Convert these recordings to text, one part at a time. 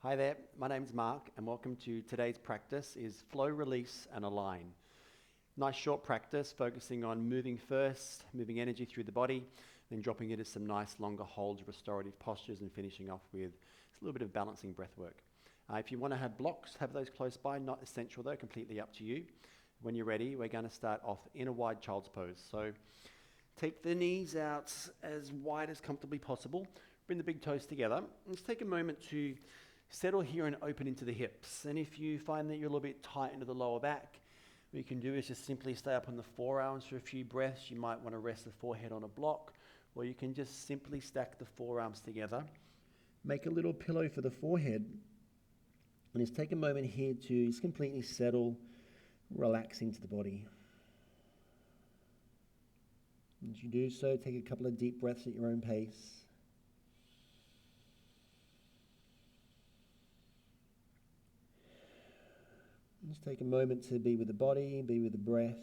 Hi there, my name's Mark and welcome to today's practice is flow, release and align. Nice short practice focusing on moving first, moving energy through the body, then dropping into some nice longer holds, restorative postures and finishing off with a little bit of balancing breath work. If you want to have blocks, have those close by, not essential though, completely up to you. When you're ready, we're going to start off in a wide child's pose. So take the knees out as wide as comfortably possible, bring the big toes together, and just take a moment to settle here and open into the hips. And if you find that you're a little bit tight into the lower back, what you can do is just simply stay up on the forearms for a few breaths. You might want to rest the forehead on a block, or you can just simply stack the forearms together. Make a little pillow for the forehead, and just take a moment here to just completely settle, relax into the body. As you do so, take a couple of deep breaths at your own pace. Just take a moment to be with the body, be with the breath.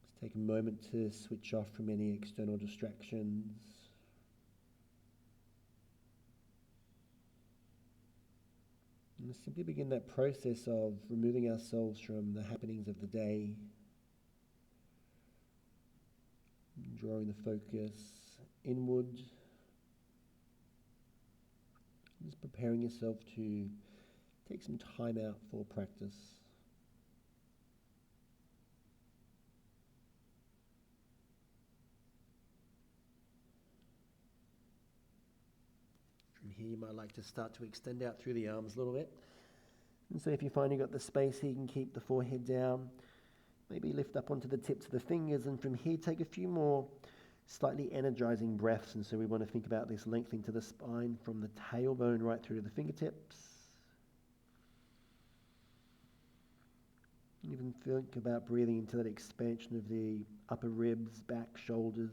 Just take a moment to switch off from any external distractions. And simply begin that process of removing ourselves from the happenings of the day, drawing the focus inward. Just preparing yourself to take some time out for practice. From here you might like to start to extend out through the arms a little bit. And so if you find you've got the space here, you can keep the forehead down. Maybe lift up onto the tips of the fingers, and from here take a few more slightly energizing breaths. And so we want to think about this lengthening to the spine from the tailbone right through to the fingertips. Even think about breathing into that expansion of the upper ribs, back, shoulders.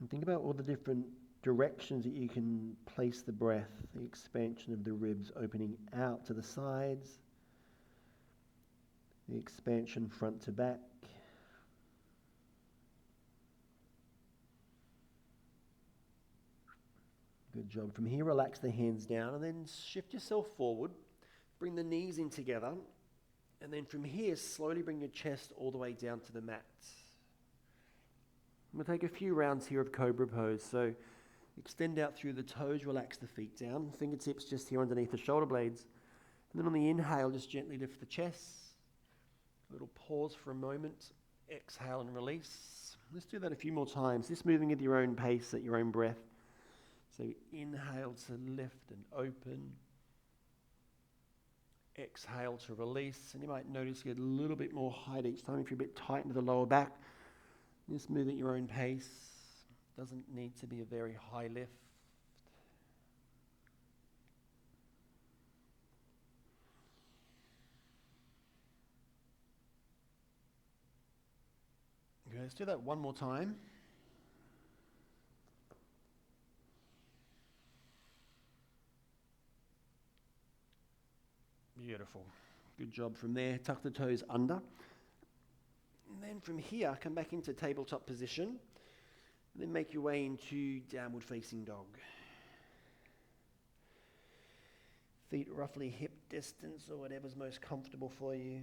And think about all the different directions that you can place the breath, the expansion of the ribs opening out to the sides, the expansion front to back. Good job. From here, relax the hands down and then shift yourself forward. Bring the knees in together. And then from here, slowly bring your chest all the way down to the mat. We'll take a few rounds here of Cobra Pose. So extend out through the toes, relax the feet down. Fingertips just here underneath the shoulder blades. And then on the inhale, just gently lift the chest. A little pause for a moment. Exhale and release. Let's do that a few more times. Just moving at your own pace, at your own breath. So inhale to lift and open. Exhale to release. And you might notice you get a little bit more height each time if you're a bit tight into the lower back. Just move at your own pace. Doesn't need to be a very high lift. Okay, let's do that one more time. Beautiful. Good job from there. Tuck the toes under. And then from here, come back into tabletop position. And then make your way into downward facing dog. Feet roughly hip distance or whatever's most comfortable for you.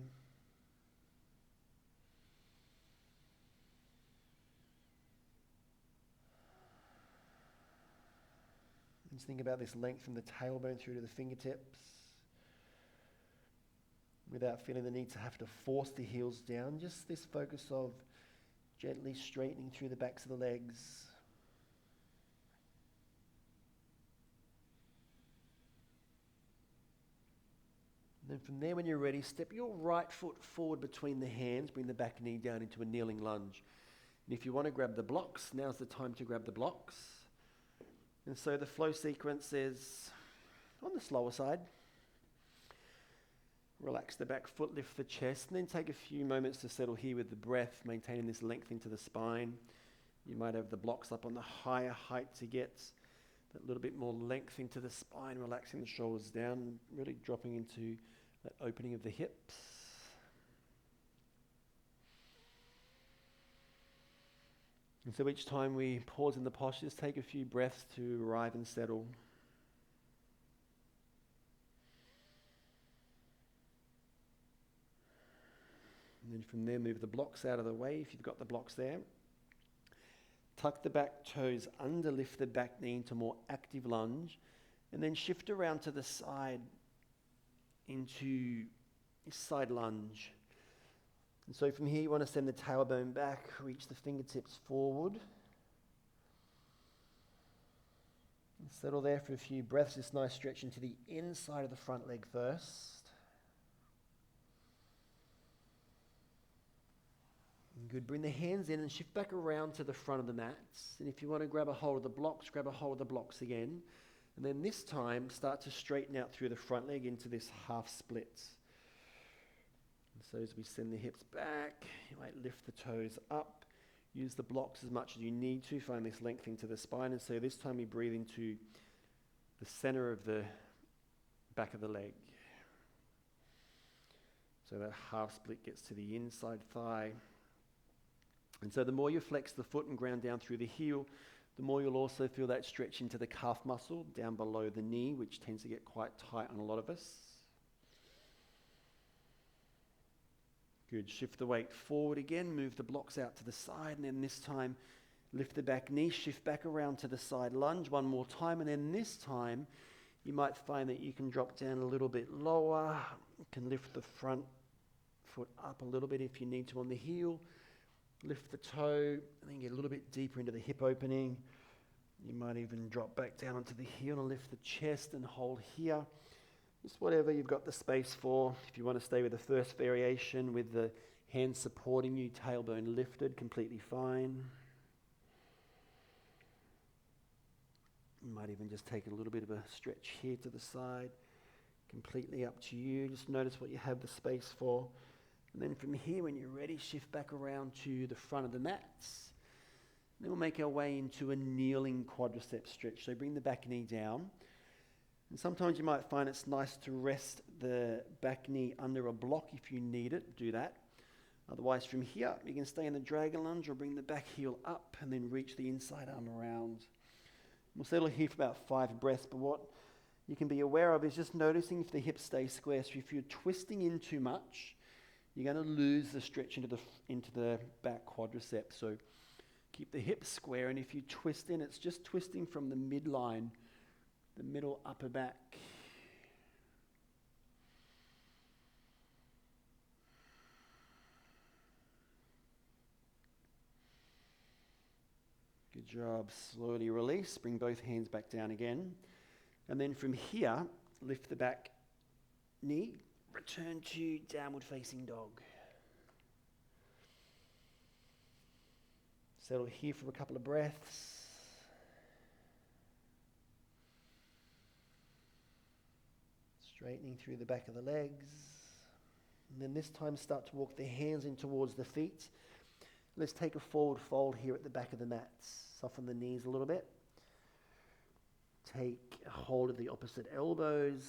Just think about this length from the tailbone through to the fingertips, without feeling the need to have to force the heels down. Just this focus of gently straightening through the backs of the legs. And then from there, when you're ready, step your right foot forward between the hands, bring the back knee down into a kneeling lunge. And if you want to grab the blocks, now's the time to grab the blocks. And so the flow sequence is on the slower side. Relax the back foot, lift the chest, and then take a few moments to settle here with the breath, maintaining this length into the spine. You might have the blocks up on the higher height to get that little bit more length into the spine, relaxing the shoulders down, really dropping into that opening of the hips. And so each time we pause in the posture, just take a few breaths to arrive and settle. And then from there, move the blocks out of the way if you've got the blocks there. Tuck the back toes under, lift the back knee into more active lunge, and then shift around to the side into side lunge. And so from here, you want to send the tailbone back, reach the fingertips forward. And settle there for a few breaths, this nice stretch into the inside of the front leg first. Good. Bring the hands in and shift back around to the front of the mats. And if you want to grab a hold of the blocks, grab a hold of the blocks again. And then this time, start to straighten out through the front leg into this half split. And so as we send the hips back, you might lift the toes up. Use the blocks as much as you need to. Find this lengthening to the spine. And so this time we breathe into the center of the back of the leg. So that half split gets to the inside thigh. And so the more you flex the foot and ground down through the heel, the more you'll also feel that stretch into the calf muscle down below the knee, which tends to get quite tight on a lot of us. Good. Shift the weight forward again, move the blocks out to the side, and then this time lift the back knee, shift back around to the side lunge one more time, and then this time you might find that you can drop down a little bit lower. You can lift the front foot up a little bit if you need to on the heel. Lift the toe, and then get a little bit deeper into the hip opening. You might even drop back down onto the heel and lift the chest and hold here. Just whatever you've got the space for. If you want to stay with the first variation with the hands supporting you, tailbone lifted, completely fine. You might even just take a little bit of a stretch here to the side. Completely up to you. Just notice what you have the space for. And then from here, when you're ready, shift back around to the front of the mats. Then we'll make our way into a kneeling quadricep stretch. So bring the back knee down. And sometimes you might find it's nice to rest the back knee under a block if you need it. Do that. Otherwise, from here, you can stay in the dragon lunge or bring the back heel up and then reach the inside arm around. We'll settle here for about 5 breaths, but what you can be aware of is just noticing if the hips stay square. So if you're twisting in too much, you're going to lose the stretch into the back quadricep. So keep the hips square, and if you twist in, it's just twisting from the midline, the middle upper back. Good job. Slowly release. Bring both hands back down again. And then from here, lift the back knee. Return to downward facing dog. Settle here for a couple of breaths. Straightening through the back of the legs. And then this time start to walk the hands in towards the feet. Let's take a forward fold here at the back of the mats. Soften the knees a little bit. Take a hold of the opposite elbows.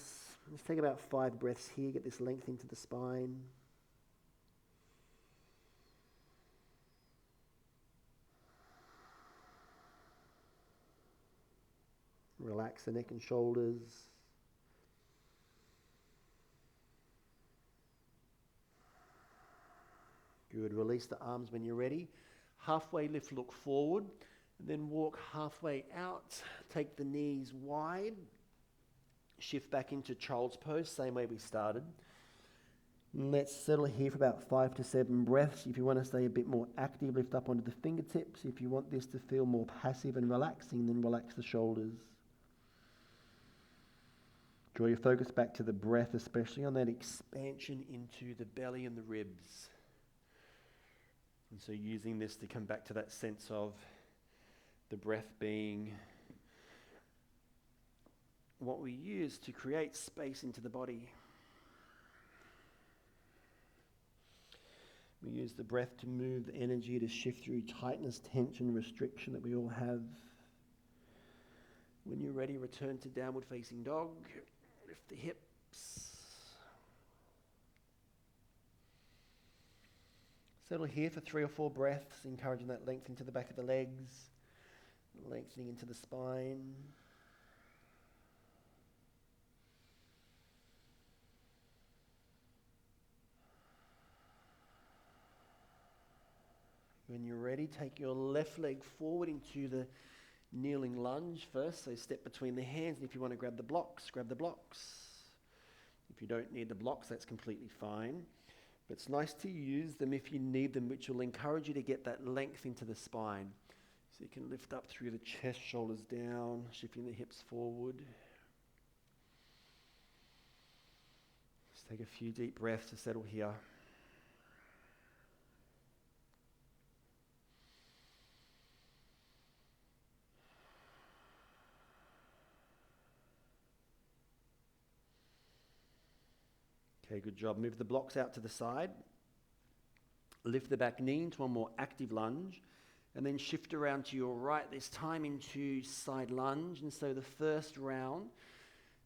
Let's take about 5 breaths here. Get this length into the spine. Relax the neck and shoulders. Good. Release the arms when you're ready. Halfway lift, look forward. And then walk halfway out. Take the knees wide. Shift back into child's pose, same way we started. Let's settle here for about 5 to 7 breaths. If you want to stay a bit more active, lift up onto the fingertips. If you want this to feel more passive and relaxing, then relax the shoulders. Draw your focus back to the breath, especially on that expansion into the belly and the ribs. And so using this to come back to that sense of the breath being what we use to create space into the body. We use the breath to move the energy to shift through tightness, tension, restriction that we all have. When you're ready, return to downward facing dog. Lift the hips. Settle here for 3 or 4 breaths, encouraging that length into the back of the legs, lengthening into the spine. When you're ready, take your left leg forward into the kneeling lunge first. So step between the hands, and if you want to grab the blocks, grab the blocks. If you don't need the blocks, that's completely fine. But it's nice to use them if you need them, which will encourage you to get that length into the spine. So you can lift up through the chest, shoulders down, shifting the hips forward. Just take a few deep breaths to settle here. Okay, good job. Move the blocks out to the side. Lift the back knee into a more active lunge, and then shift around to your right, this time into side lunge. And so the first round,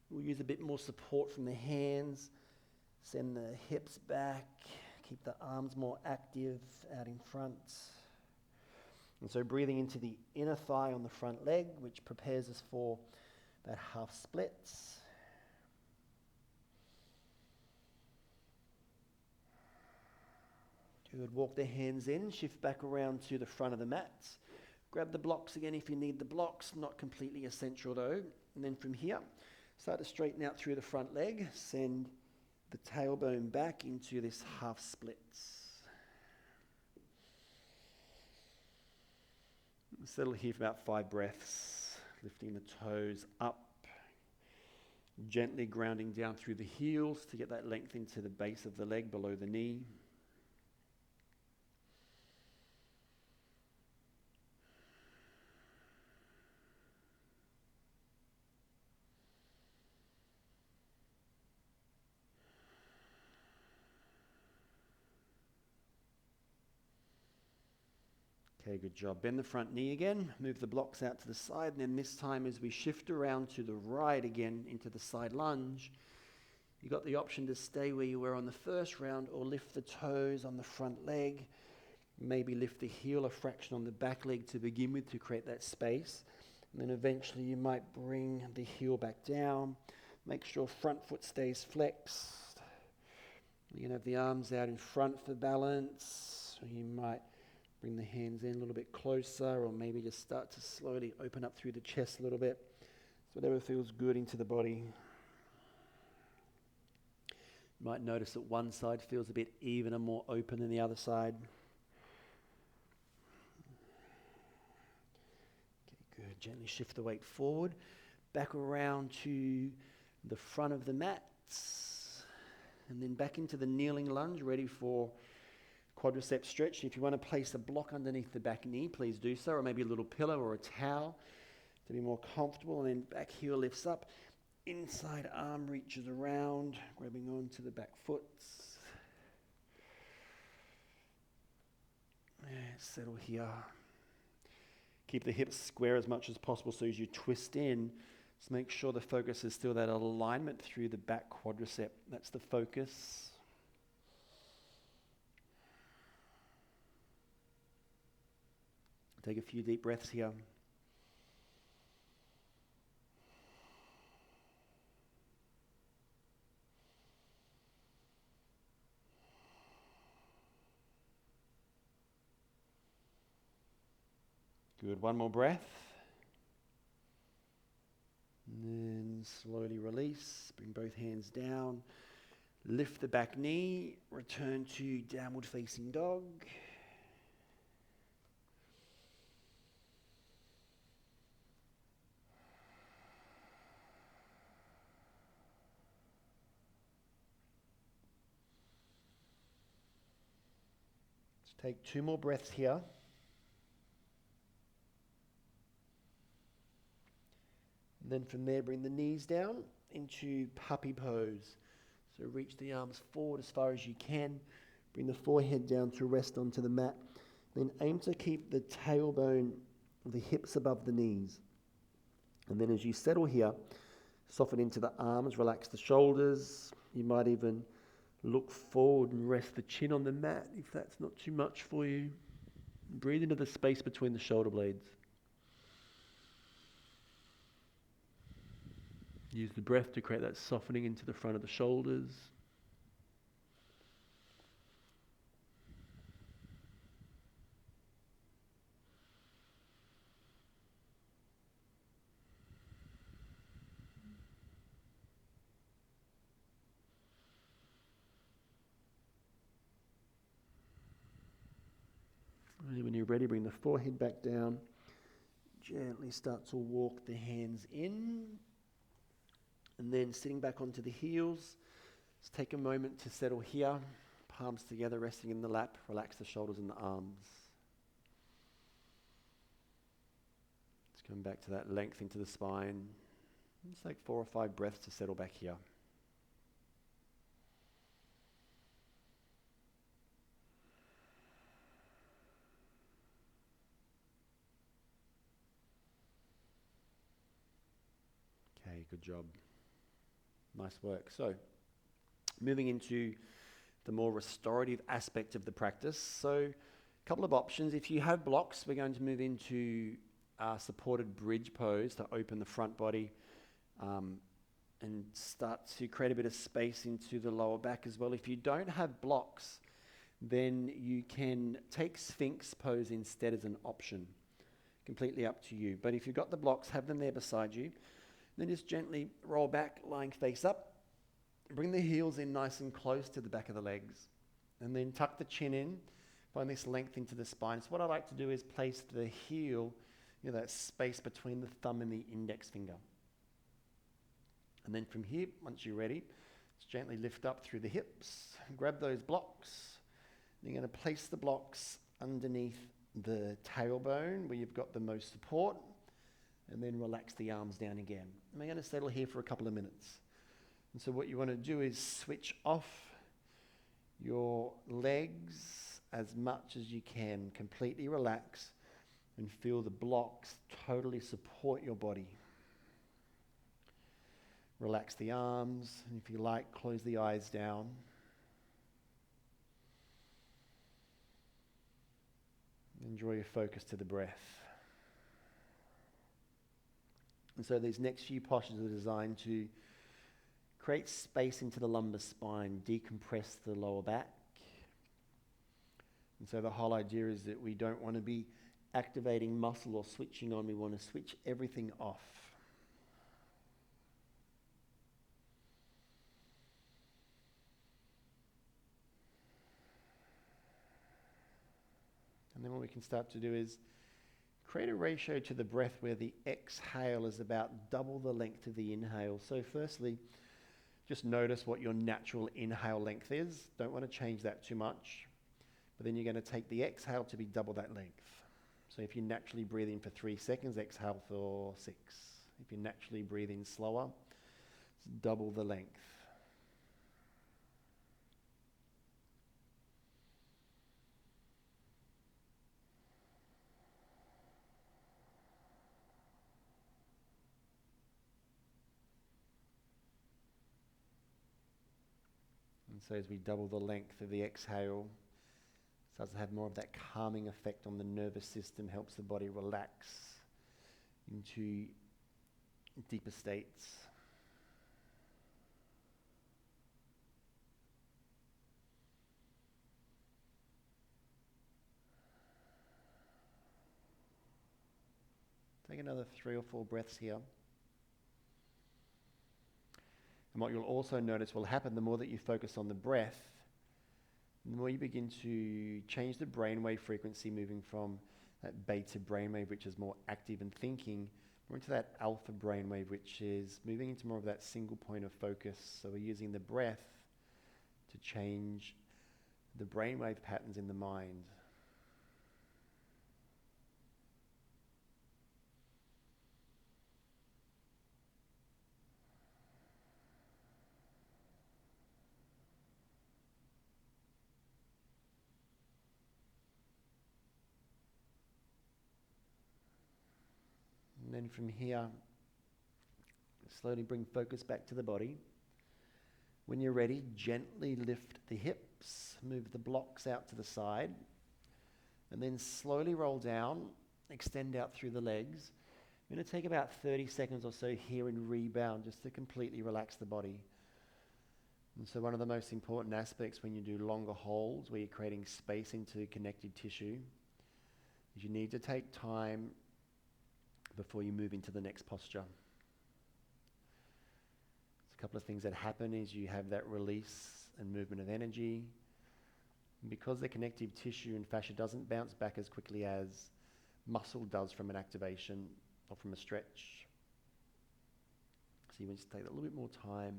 we'll use a bit more support from the hands. Send the hips back. Keep the arms more active out in front. And so breathing into the inner thigh on the front leg, which prepares us for that half splits. Good. Walk the hands in, shift back around to the front of the mat. Grab the blocks again if you need the blocks, not completely essential though. And then from here, start to straighten out through the front leg. Send the tailbone back into this half splits. Settle here for about 5 breaths, lifting the toes up, gently grounding down through the heels to get that length into the base of the leg below the knee. Okay, good job. Bend the front knee again. Move the blocks out to the side. And then this time as we shift around to the right again into the side lunge, you've got the option to stay where you were on the first round or lift the toes on the front leg. Maybe lift the heel a fraction on the back leg to begin with to create that space. And then eventually you might bring the heel back down. Make sure front foot stays flexed. You can have the arms out in front for balance. Or you might bring the hands in a little bit closer, or maybe just start to slowly open up through the chest a little bit. So whatever feels good into the body. You might notice that one side feels a bit even and more open than the other side. Okay, good. Gently shift the weight forward, back around to the front of the mats, and then back into the kneeling lunge, ready for quadricep stretch. If you want to place a block underneath the back knee, please do so, or maybe a little pillow or a towel to be more comfortable. And then back heel lifts up, inside arm reaches around, grabbing onto the back foot. Settle here. Keep the hips square as much as possible, so as you twist in, just make sure the focus is still that alignment through the back quadricep. That's the focus. Take a few deep breaths here. Good. One more breath. And then slowly release. Bring both hands down. Lift the back knee. Return to downward facing dog. Take 2 more breaths here. And then from there, bring the knees down into puppy pose. So reach the arms forward as far as you can. Bring the forehead down to rest onto the mat. Then aim to keep the tailbone of the hips above the knees. And then as you settle here, soften into the arms, relax the shoulders. You might even Look forward and rest the chin on the mat if that's not too much for you. Breathe into the space between the shoulder blades. Use the breath to create that softening into the front of the shoulders. And when you're ready, bring the forehead back down. Gently start to walk the hands in. And then sitting back onto the heels. Just take a moment to settle here. Palms together, resting in the lap. Relax the shoulders and the arms. Just come back to that length into the spine. Just take 4 or 5 breaths to settle back here. Okay, good job. Nice work. So, moving into the more restorative aspect of the practice. So, a couple of options. If you have blocks, we're going to move into supported bridge pose to open the front body and start to create a bit of space into the lower back as well. If you don't have blocks, then you can take Sphinx pose instead as an option. Completely up to you. But if you've got the blocks, have them there beside you. Then just gently roll back, lying face up. Bring the heels in nice and close to the back of the legs. And then tuck the chin in. Find this length into the spine. So what I like to do is place the heel, that space between the thumb and the index finger. And then from here, once you're ready, just gently lift up through the hips. Grab those blocks. You're going to place the blocks underneath the tailbone where you've got the most support. And then relax the arms down again. And we're going to settle here for a couple of minutes. And so what you want to do is switch off your legs as much as you can. Completely relax and feel the blocks totally support your body. Relax the arms, and if you like, close the eyes down. And draw your focus to the breath. And so these next few postures are designed to create space into the lumbar spine, decompress the lower back. And so the whole idea is that we don't want to be activating muscle or switching on. We want to switch everything off. And then what we can start to do is create a ratio to the breath where the exhale is about double the length of the inhale. So firstly, just notice what your natural inhale length is. Don't want to change that too much. But then you're going to take the exhale to be double that length. So if you naturally breathe in for 3 seconds, exhale for 6. If you naturally breathe in slower, it's double the length. And so as we double the length of the exhale, it starts to have more of that calming effect on the nervous system, helps the body relax into deeper states. Take another 3 or 4 breaths here. And what you'll also notice will happen the more that you focus on the breath, the more you begin to change the brainwave frequency, moving from that beta brainwave, which is more active and thinking, more into that alpha brainwave, which is moving into more of that single point of focus. So we're using the breath to change the brainwave patterns in the mind. And then from here, slowly bring focus back to the body. When you're ready, gently lift the hips, move the blocks out to the side, and then slowly roll down, extend out through the legs. You're going to take about 30 seconds or so here and rebound just to completely relax the body. And so one of the most important aspects when you do longer holds, where you're creating space into connective tissue, is you need to take time before you move into the next posture. A couple of things that happen is you have that release and movement of energy. And because the connective tissue and fascia doesn't bounce back as quickly as muscle does from an activation or from a stretch. So you want to take a little bit more time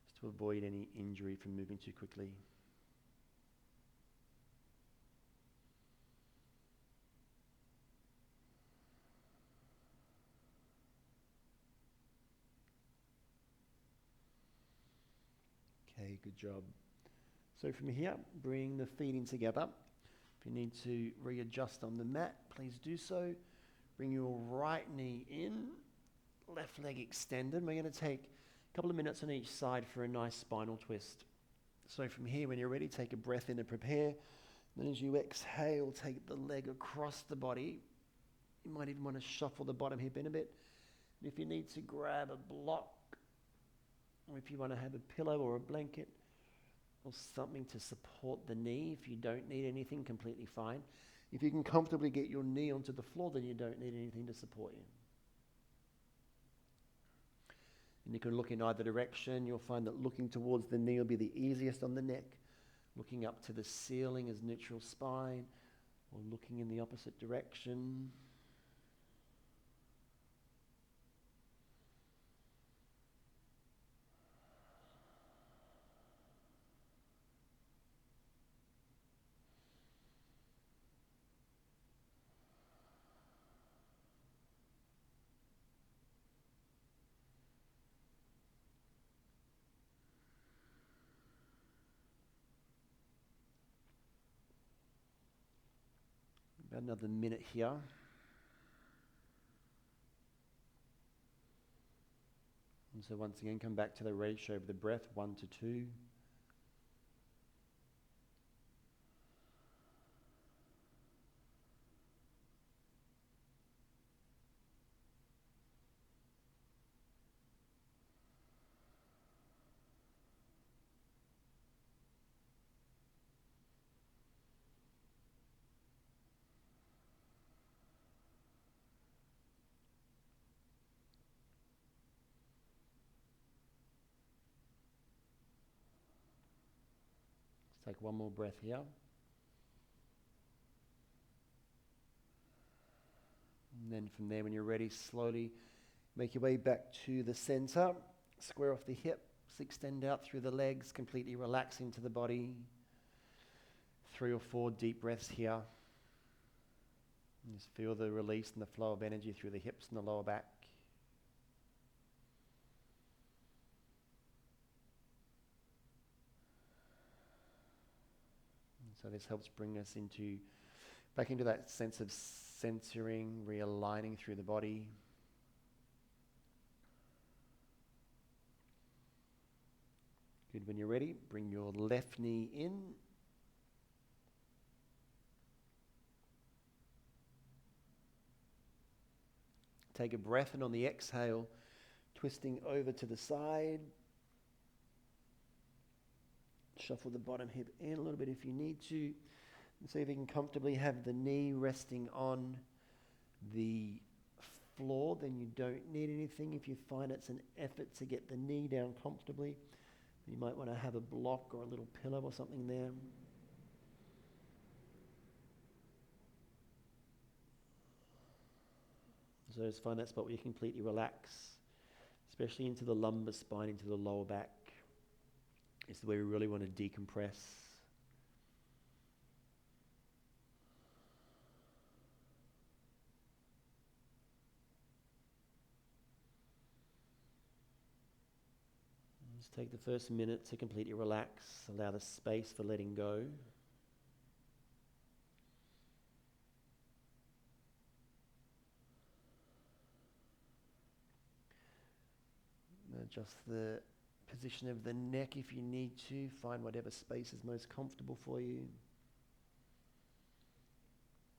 just to avoid any injury from moving too quickly. Okay, good job. So from here, bring the feet in together. If you need to readjust on the mat, please do so. Bring your right knee in, left leg extended. We're going to take a couple of minutes on each side for a nice spinal twist. So from here, when you're ready, take a breath in and prepare. Then as you exhale, take the leg across the body. You might even want to shuffle the bottom hip in a bit. And if you need to grab a block, or if you want to have a pillow or a blanket or something to support the knee, if you don't need anything, completely fine. If you can comfortably get your knee onto the floor, then you don't need anything to support you. And you can look in either direction. You'll find that looking towards the knee will be the easiest on the neck. Looking up to the ceiling is neutral spine, or looking in the opposite direction. About another minute here. And so once again, come back to the ratio of the breath, 1 to 2. Let's take one more breath here. And then from there, when you're ready, slowly make your way back to the center. Square off the hips, extend out through the legs, completely relax into the body. 3 or 4 deep breaths here. And just feel the release and the flow of energy through the hips and the lower back. And so this helps bring us back into that sense of centering, realigning through the body. Good. When you're ready, bring your left knee in. Take a breath, and on the exhale, twisting over to the side. Shuffle the bottom hip in a little bit if you need to. And see if you can comfortably have the knee resting on the floor. Then you don't need anything. If you find it's an effort to get the knee down comfortably, you might want to have a block or a little pillow or something there. So just find that spot where you completely relax, especially into the lumbar spine, into the lower back. It's the way we really want to decompress. Just take the first minute to completely relax, allow the space for letting go. Adjust the Position of the neck if you need to. Find whatever space is most comfortable for you.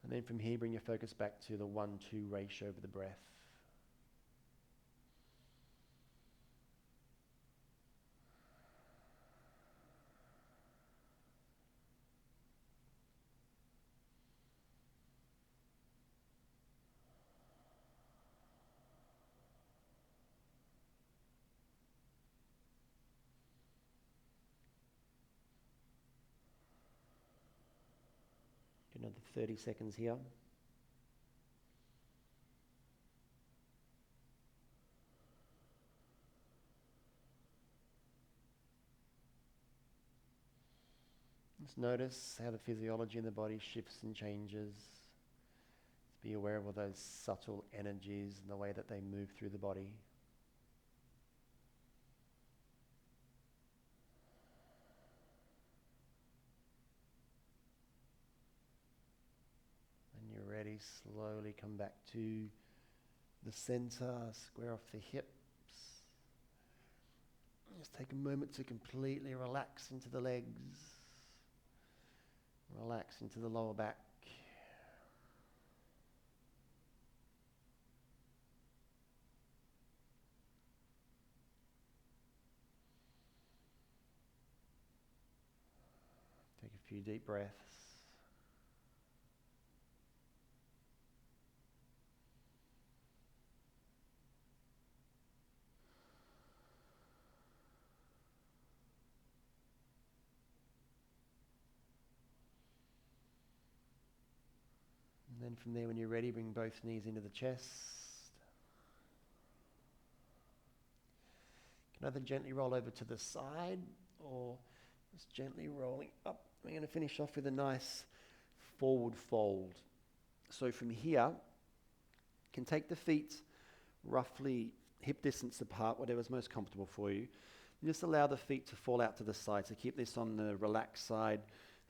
And then from here, bring your focus back to the 1-2 ratio of the breath. Another 30 seconds here. Just notice how the physiology in the body shifts and changes. Just be aware of all those subtle energies and the way that they move through the body. When you're ready, slowly come back to the center, square off the hips. Just take a moment to completely relax into the legs. Relax into the lower back. Take a few deep breaths. And then from there, when you're ready, bring both knees into the chest. You can either gently roll over to the side or just gently rolling up. We're going to finish off with a nice forward fold. So from here, you can take the feet roughly hip distance apart, whatever's most comfortable for you. And just allow the feet to fall out to the side. So keep this on the relaxed side.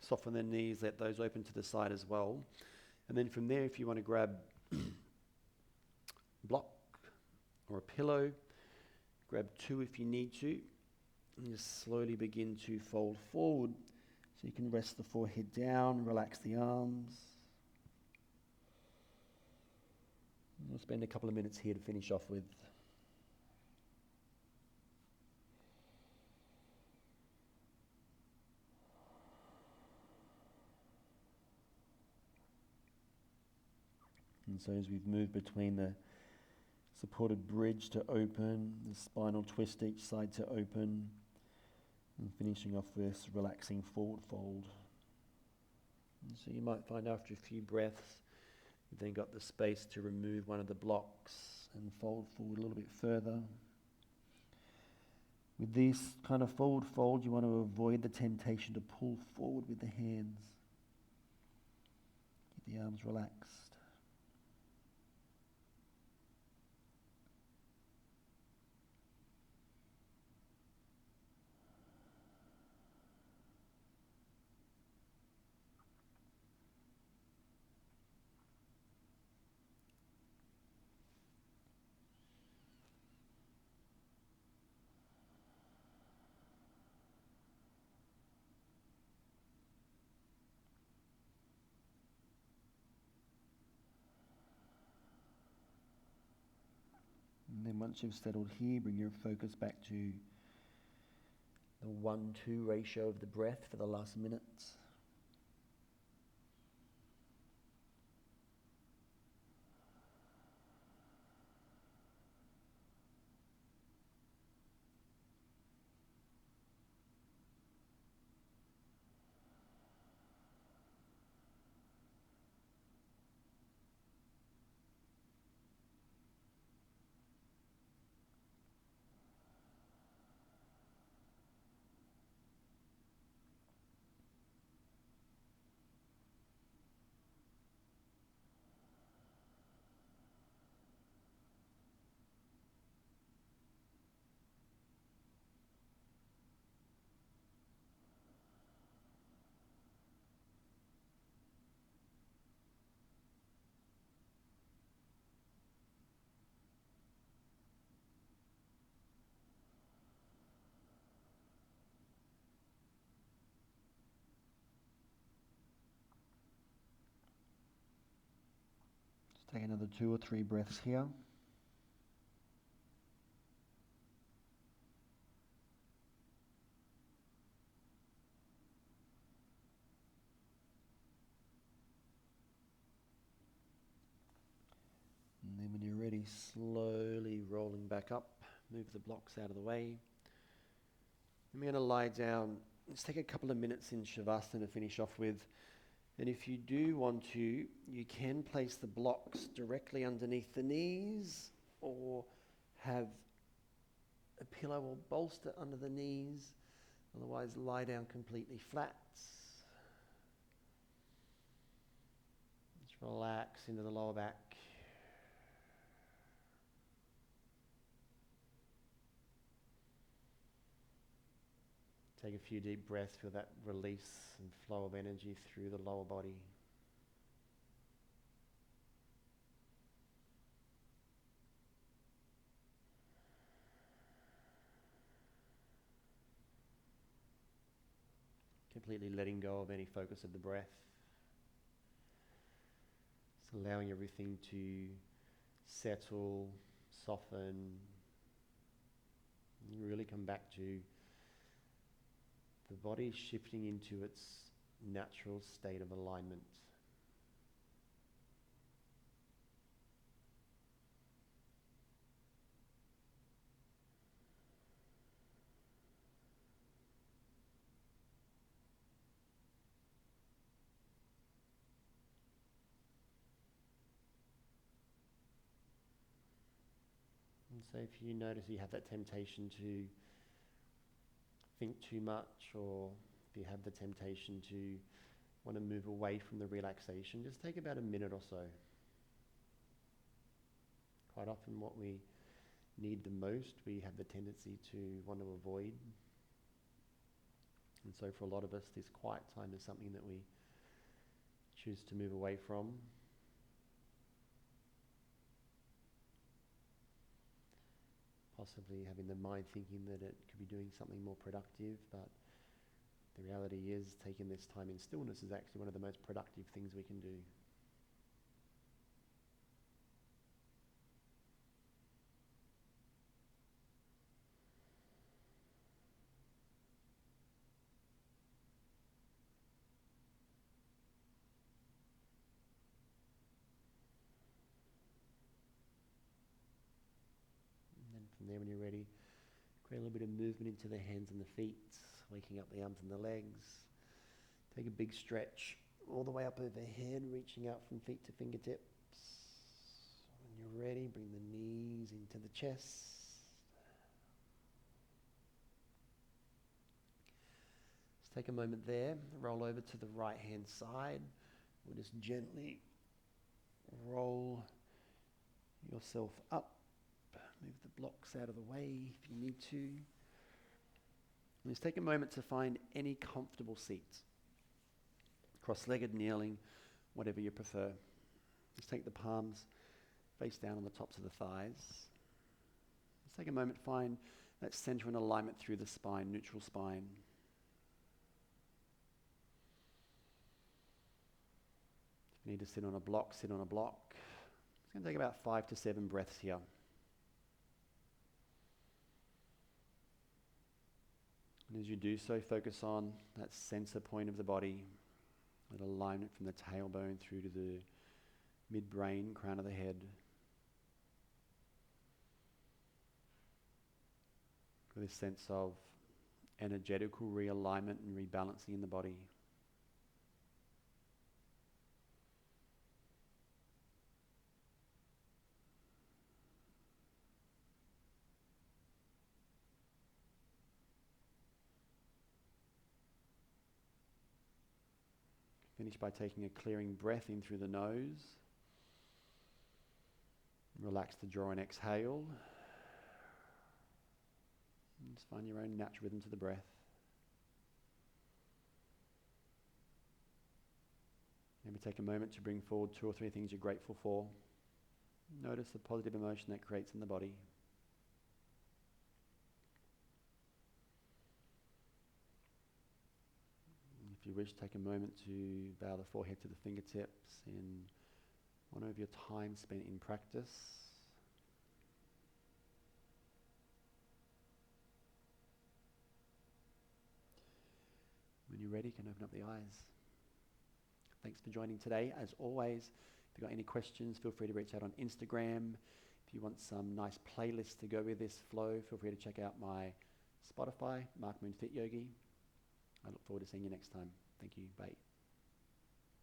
Soften the knees, let those open to the side as well. And then from there, if you want to grab a block or a pillow, grab 2 if you need to, and just slowly begin to fold forward. So you can rest the forehead down, relax the arms. We'll spend a couple of minutes here to finish off with. And so as we've moved between the supported bridge to open, the spinal twist each side to open, and finishing off with relaxing forward fold. And so you might find after a few breaths, you've then got the space to remove one of the blocks and fold forward a little bit further. With this kind of forward fold, you want to avoid the temptation to pull forward with the hands. Keep the arms relaxed. And then once you've settled here, bring your focus back to the 1-2 ratio of the breath for the last minutes. Take another 2 or 3 breaths here. And then when you're ready, slowly rolling back up, move the blocks out of the way. And we're going to lie down. Let's take a couple of minutes in Shavasana to finish off with. And if you do want to, you can place the blocks directly underneath the knees or have a pillow or bolster under the knees. Otherwise, lie down completely flat. Just relax into the lower back. Take a few deep breaths, feel that release and flow of energy through the lower body. Completely letting go of any focus of the breath. Just allowing everything to settle, soften, and really come back to the body shifting into its natural state of alignment. And so if you notice you have that temptation to think too much, or if you have the temptation to want to move away from the relaxation, just take about a minute or so. Quite often what we need the most, we have the tendency to want to avoid. And so for a lot of us, this quiet time is something that we choose to move away from. Possibly having the mind thinking that it could be doing something more productive, but the reality is taking this time in stillness is actually one of the most productive things we can do. From there, when you're ready, create a little bit of movement into the hands and the feet, waking up the arms and the legs. Take a big stretch all the way up overhead, reaching out from feet to fingertips. When you're ready, bring the knees into the chest. Just take a moment there, roll over to the right hand side. We'll just gently roll yourself up. Move the blocks out of the way if you need to. And just take a moment to find any comfortable seat. Cross-legged, kneeling, whatever you prefer. Just take the palms face down on the tops of the thighs. Just take a moment to find that center and alignment through the spine, neutral spine. If you need to sit on a block, sit on a block. It's going to take about 5 to 7 breaths here. And as you do so, focus on that center point of the body, that alignment from the tailbone through to the midbrain, crown of the head. With this sense of energetical realignment and rebalancing in the body. Finish by taking a clearing breath in through the nose. Relax the jaw and exhale. And just find your own natural rhythm to the breath. Maybe take a moment to bring forward 2 or 3 things you're grateful for. Notice the positive emotion that creates in the body. If you wish, take a moment to bow the forehead to the fingertips in Honor of your time spent in practice. When you're ready, you can open up the eyes. Thanks for joining today. As always, if you've got any questions, feel free to reach out on Instagram. If you want some nice playlists to go with this flow, feel free to check out my Spotify, Mark Moon Fit Yogi. I look forward to seeing you next time. Thank you. Bye.